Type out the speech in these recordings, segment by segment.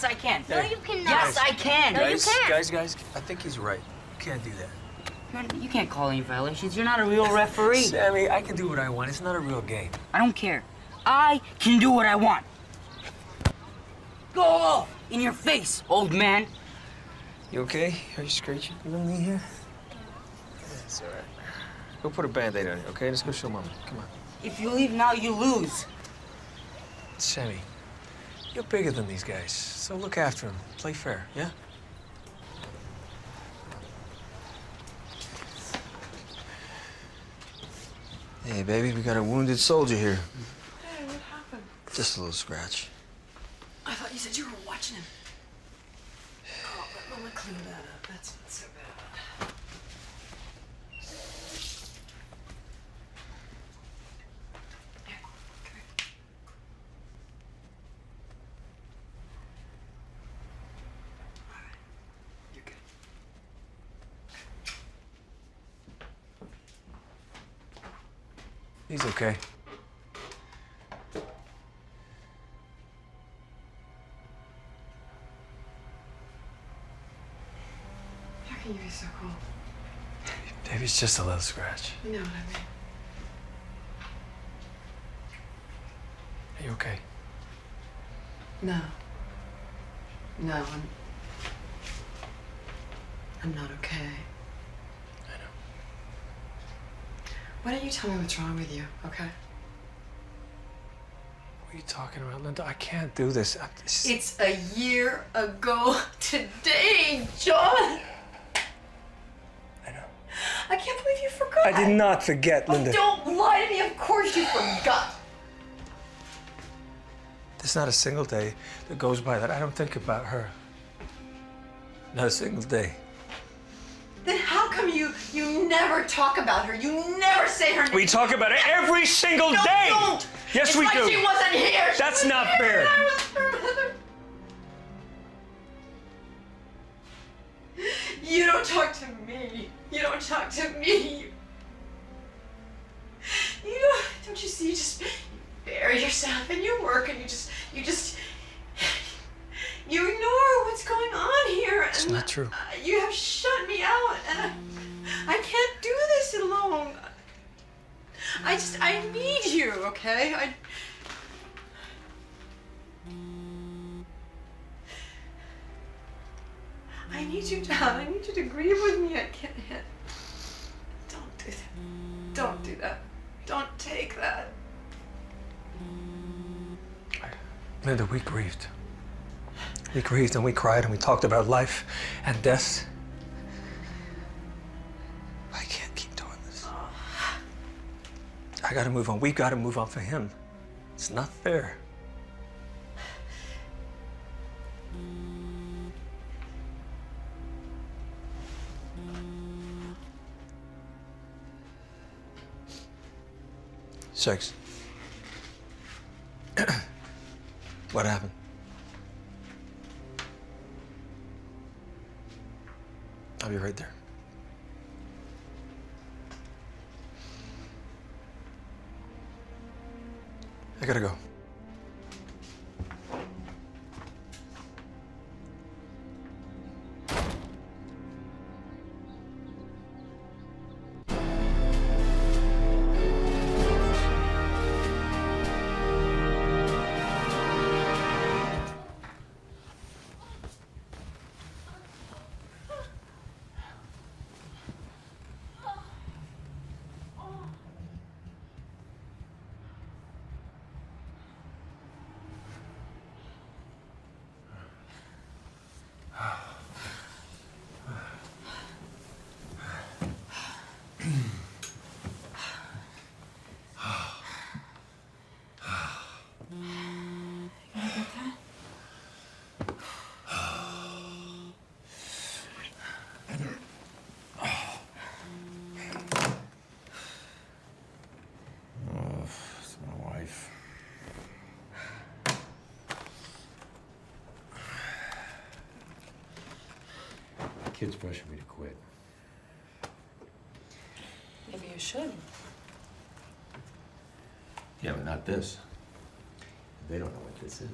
Yes, I can. No, you cannot. Yes, I can. No, you can't. Guys, I think he's right. You can't do that. You can't call any violations. You're not a real referee. Sammy, I can do what I want. It's not a real game. I don't care. I can do what I want. Go in your face, old man. You okay? Are you scratching a little knee here? It's all right. Go put a Band-Aid on it, okay? Let's go show Mama. Come on. If you leave now, you lose. Sammy, you're bigger than these guys, so look after them. Play fair, yeah? Hey, baby, we got a wounded soldier here. Hey, what happened? Just a little scratch. I thought you said you were watching him. Oh, let Mama clean that up. That's not so bad. Here, come here. All right, you're good. He's okay. How can you be so cool? Baby, it's just a little scratch. You know what I mean. Are you okay? No. No, I'm not okay. I know. Why don't you tell me what's wrong with you, okay? What are you talking about, Linda? I can't do this. It's a year ago today, John. I know. I can't believe you forgot. I did not forget, Linda. Oh, don't lie to me. Of course you forgot. There's not a single day that goes by that I don't think about her. Not a single day. Then how come you never talk about her? You never say her name. We talk about it every single No, day. don't. Yes, it's we like do. She wasn't here. She That's was not here fair. when I was her mother. You don't talk to me. You don't talk to me. Don't you see? You just bury yourself in your work, and you just you ignore what's going on here. It's and, not true. You have shut me out, and I can't do this alone. I need you, okay? I need you, John. I need you to grieve with me. I can't. Don't do that. Don't do that. Don't take that. Linda, we grieved. We grieved and we cried and we talked about life and death. I can't keep doing this. I gotta move on. We gotta move on for him. It's not fair. Sex. What happened? I'll be right there. I gotta go. It's my wife. The kid's pressuring me to quit. Maybe you should. Yeah, but not this. They don't know what this is.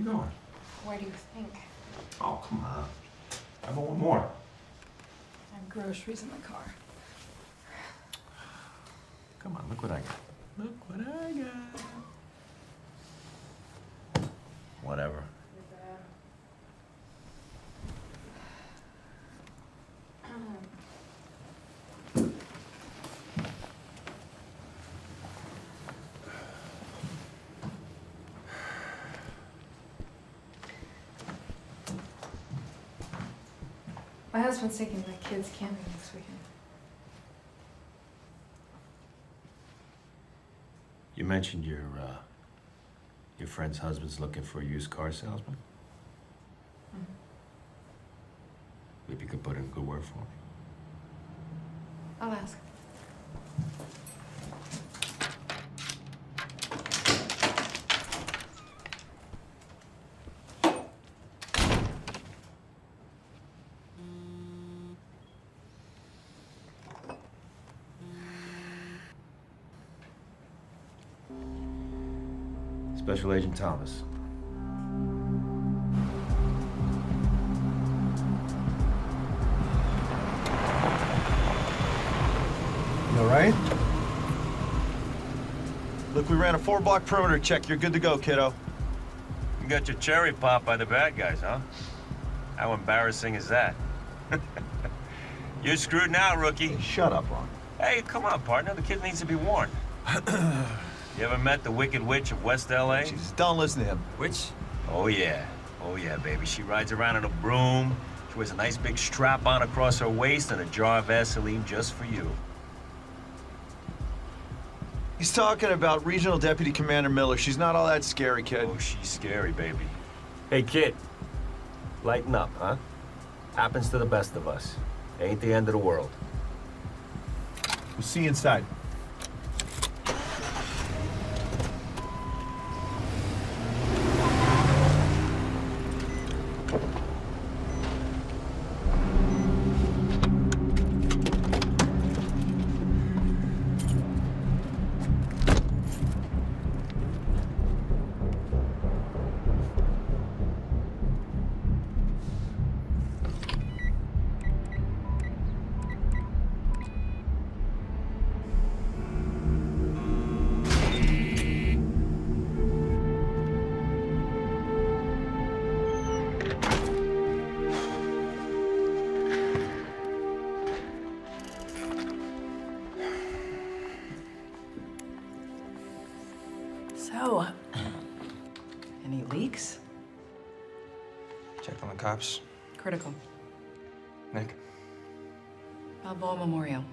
you going? Where do you think? Oh, come on. How about one more? I have groceries in the car. Come on, look what I got. Look what I got. Whatever. My husband's taking my kids camping next weekend. You mentioned your friend's husband's looking for a used car salesman. Maybe you could put in a good word for him. I'll ask. Special Agent Thomas. You all right? Look, we ran a 4-block perimeter check. You're good to go, kiddo. You got your cherry popped by the bad guys, huh? How embarrassing is that? You're screwed now, rookie. Hey, shut up, Ron. Hey, come on, partner. The kid needs to be warned. You ever met the Wicked Witch of West L.A.? Jesus, don't listen to him. Witch? Oh, yeah. Oh, yeah, baby. She rides around in a broom. She wears a nice big strap on across her waist and a jar of Vaseline just for you. He's talking about Regional Deputy Commander Miller. She's not all that scary, kid. Oh, she's scary, baby. Hey, kid. Lighten up, huh? Happens to the best of us. Ain't the end of the world. We'll see you inside. So, any leaks? Checked on the cops. Critical. Nick? Balboa Memorial.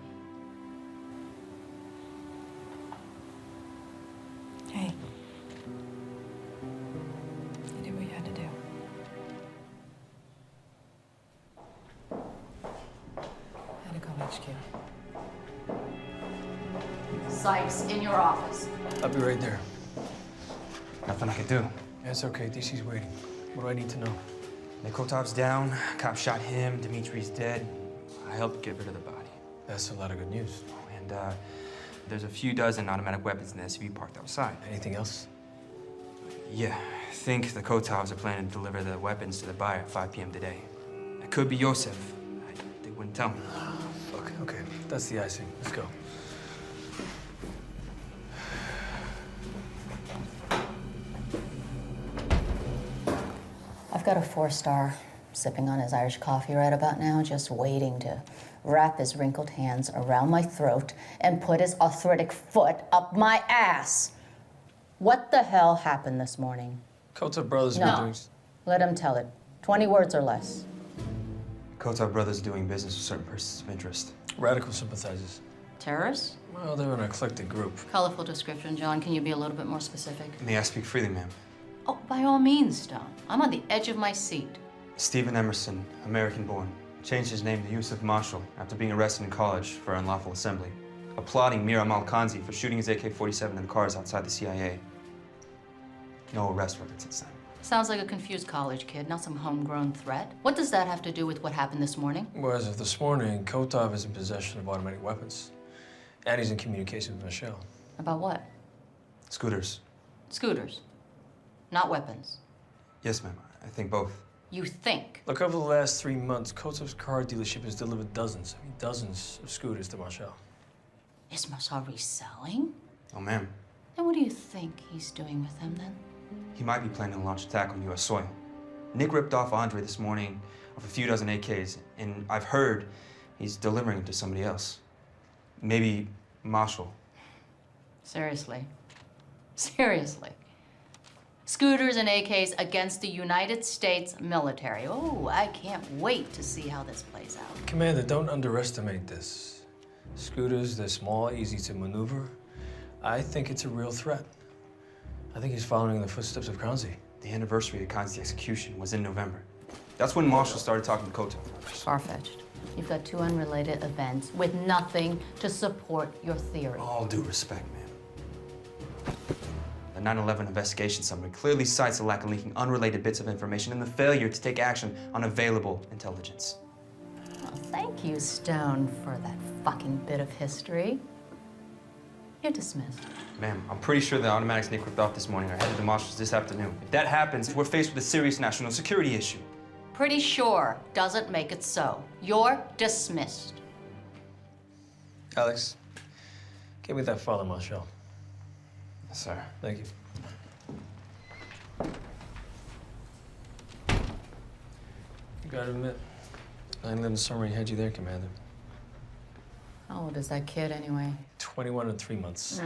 Hey. You did what you had to do. Had to call HQ. Sykes, in your office. I'll be right there. Nothing I can do. Yeah, it's okay. DC's waiting. What do I need to know? Nikotov's down. Cop shot him. Dimitri's dead. I helped get rid of the body. That's a lot of good news. Oh, and there's a few dozen automatic weapons in the SUV parked outside. Anything else? Yeah, I think the Kotovs are planning to deliver the weapons to the buyer at 5 p.m. today. It could be Yosef. They wouldn't tell me. Fuck, okay. That's the icing. Let's go. I've got a 4-star sipping on his Irish coffee right about now, just waiting to wrap his wrinkled hands around my throat and put his arthritic foot up my ass. What the hell happened this morning? Kotov brothers No. were doing... Let him tell it. 20 words or less. Kotov brothers are doing business with certain persons of interest. Radical sympathizers. Terrorists? Well, they're an eclectic group. Colorful description, John. Can you be a little bit more specific? May I speak freely, ma'am? Oh, by all means, Stone. I'm on the edge of my seat. Stephen Emerson, American-born, changed his name to Yusuf Marshall after being arrested in college for unlawful assembly, applauding Mir Amal Khanzi for shooting his AK-47 in the cars outside the CIA. No arrest record since then. Sounds like a confused college kid, not some homegrown threat. What does that have to do with what happened this morning? Well, as of this morning, Kotov is in possession of automatic weapons. And he's in communication with Michelle. About what? Scooters. Scooters. Not weapons. Yes, ma'am. I think both. You think? Look, over the last 3 months, Kotov's car dealership has delivered dozens of scooters to Marshall. Is Marcel reselling? Oh, ma'am. Then what do you think he's doing with them then? He might be planning to launch an attack on U.S. soil. Nick ripped off Andre this morning of a few dozen AKs, and I've heard he's delivering them to somebody else. Maybe Marshall. Seriously. Seriously. Scooters and AKs against the United States military. Oh, I can't wait to see how this plays out. Commander, don't underestimate this. Scooters, they're small, easy to maneuver. I think it's a real threat. I think he's following in the footsteps of Kranzi. The anniversary of Kanzi's execution was in November. That's when Marshall started talking to Kotov. Far-fetched. You've got two unrelated events with nothing to support your theory. All due respect, ma'am. The 9/11 investigation summary clearly cites a lack of leaking unrelated bits of information and the failure to take action on available intelligence. Well, thank you, Stone, for that fucking bit of history. You're dismissed. Ma'am, I'm pretty sure the automatics Nick ripped off this morning are headed to Marshall's this afternoon. If that happens, we're faced with a serious national security issue. Pretty sure doesn't make it so. You're dismissed. Alex, give me that file, Marshall. Yes, sir. Thank you. You gotta admit, 9/11 summary had you there, Commander. How old is that kid anyway? 21 and 3 months.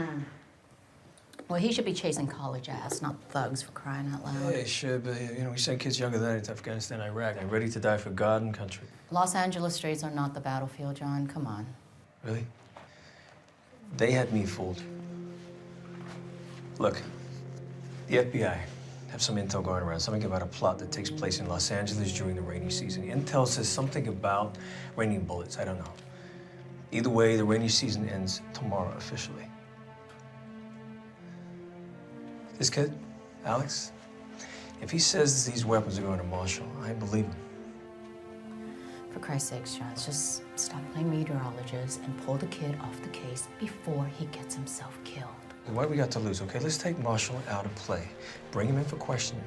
Well, he should be chasing college ass, not thugs, for crying out loud. Yeah, he should, but we send kids younger than that into Afghanistan, Iraq, and ready to die for God and country. Los Angeles streets are not the battlefield, John. Come on. Really? They had me fooled. Look, the FBI have some intel going around, something about a plot that takes place in Los Angeles during the rainy season. Intel says something about raining bullets. I don't know. Either way, the rainy season ends tomorrow officially. This kid, Alex, if he says these weapons are going to Marshall, I believe him. For Christ's sakes, John, just stop playing meteorologist and pull the kid off the case before he gets himself killed. What do we got to lose, okay? Let's take Marshall out of play. Bring him in for questioning.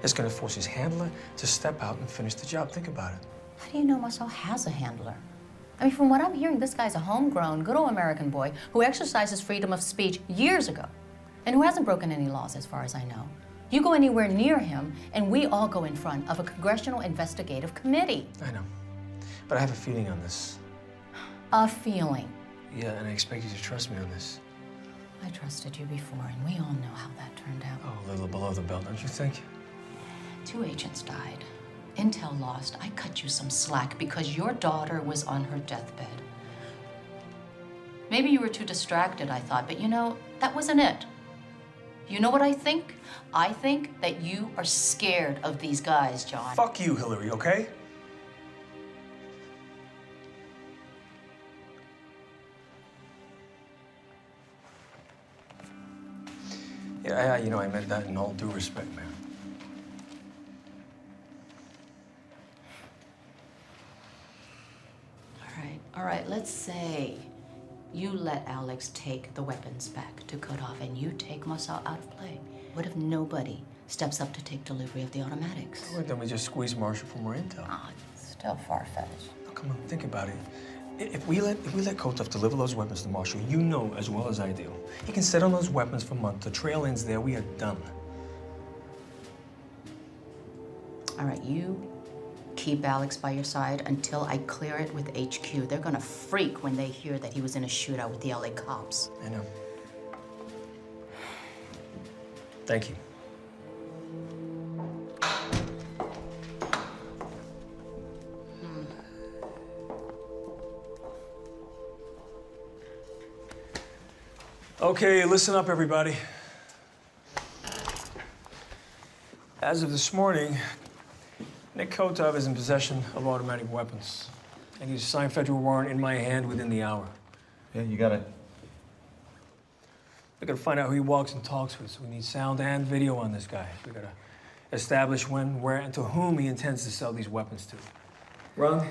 It's gonna force his handler to step out and finish the job. Think about it. How do you know Marcel has a handler? I mean, from what I'm hearing, this guy's a homegrown, good old American boy who exercised his freedom of speech years ago and who hasn't broken any laws as far as I know. You go anywhere near him and we all go in front of a congressional investigative committee. I know, but I have a feeling on this. A feeling. Yeah, and I expect you to trust me on this. I trusted you before and we all know how that turned out. Oh, a little below the belt, don't you think? 2 agents died. Intel lost. I cut you some slack because your daughter was on her deathbed. Maybe you were too distracted, I thought, but that wasn't it. You know what I think? I think that you are scared of these guys, John. Fuck you, Hillary, okay? Yeah, I meant that in all due respect, man. All right, let's say you let Alex take the weapons back to Kotov and you take Marcel out of play. What if nobody steps up to take delivery of the automatics? Well, then we just squeeze Marshall for more intel. Oh, it's still far-fetched. Oh, come on, think about it. If we let Kotov deliver those weapons to Marshall, you know as well as I do, he can sit on those weapons for months. The trail ends there. We are done. All right, you keep Alex by your side until I clear it with HQ. They're gonna freak when they hear that he was in a shootout with the LA cops. I know. Thank you. Okay, listen up, everybody. As of this morning, Nick Kotov is in possession of automatic weapons. And he's signed federal warrant in my hand within the hour. Yeah, you got it. We gotta find out who he walks and talks with, so we need sound and video on this guy. We gotta establish when, where, and to whom he intends to sell these weapons to. Ron?